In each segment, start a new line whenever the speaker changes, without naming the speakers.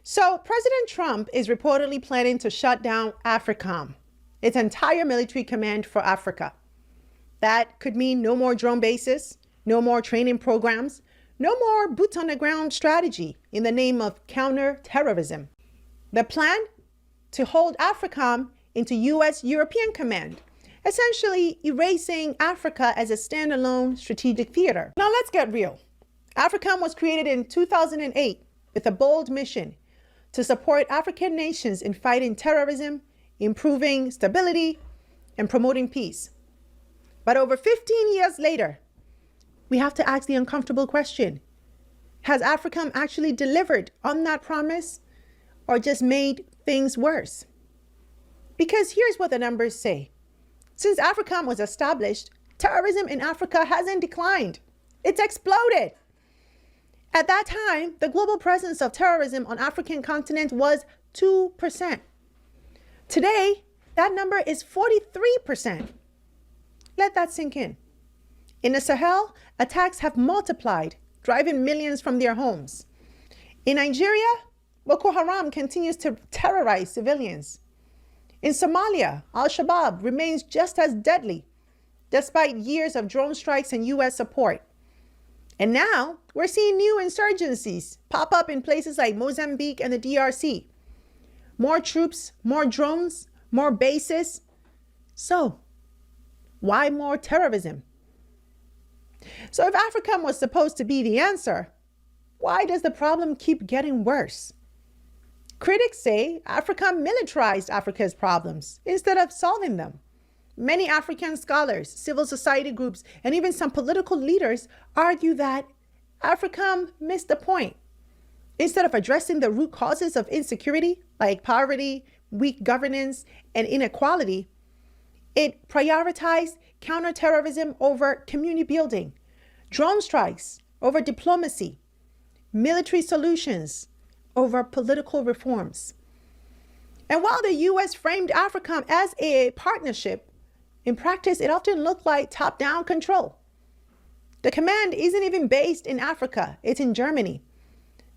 So President Trump is reportedly planning to shut down AFRICOM, its entire military command for Africa. That could mean no more drone bases, no more training programs, no more boots on the ground strategy in the name of counter-terrorism. The plan? To hold AFRICOM into U.S. European Command, essentially erasing Africa as a standalone strategic theater. Now let's get real. AFRICOM was created in 2008 with a bold mission to support African nations in fighting terrorism, improving stability, and promoting peace. But over 15 years later, we have to ask the uncomfortable question: has AFRICOM actually delivered on that promise, or just made things worse? Because here's what the numbers say. Since AFRICOM was established, terrorism in Africa hasn't declined. It's exploded. At that time, the global presence of terrorism on the African continent was 2%. Today, that number is 43%. Let that sink in. In the Sahel, attacks have multiplied, driving millions from their homes. In Nigeria, Boko Haram continues to terrorize civilians. In Somalia, Al-Shabaab remains just as deadly, despite years of drone strikes and U.S. support. And now we're seeing new insurgencies pop up in places like Mozambique and the DRC. More troops, more drones, more bases. So, why more terrorism? So if AFRICOM was supposed to be the answer, why does the problem keep getting worse? Critics say AFRICOM militarized Africa's problems instead of solving them. Many African scholars, civil society groups, and even some political leaders argue that AFRICOM missed the point. Instead of addressing the root causes of insecurity, like poverty, weak governance, and inequality, it prioritized counterterrorism over community building, drone strikes over diplomacy, military solutions over political reforms. And while the U.S. framed AFRICOM as a partnership, in practice, it often looked like top-down control. The command isn't even based in Africa, it's in Germany.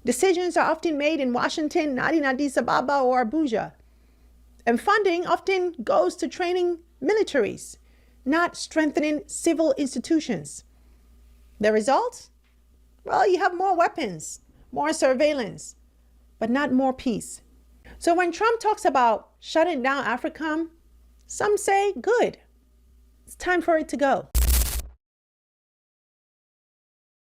Decisions are often made in Washington, not in Addis Ababa or Abuja. And funding often goes to training militaries, not strengthening civil institutions. The result? Well, you have more weapons, more surveillance, but not more peace. So when Trump talks about shutting down AFRICOM, some say good. It's time for it to go.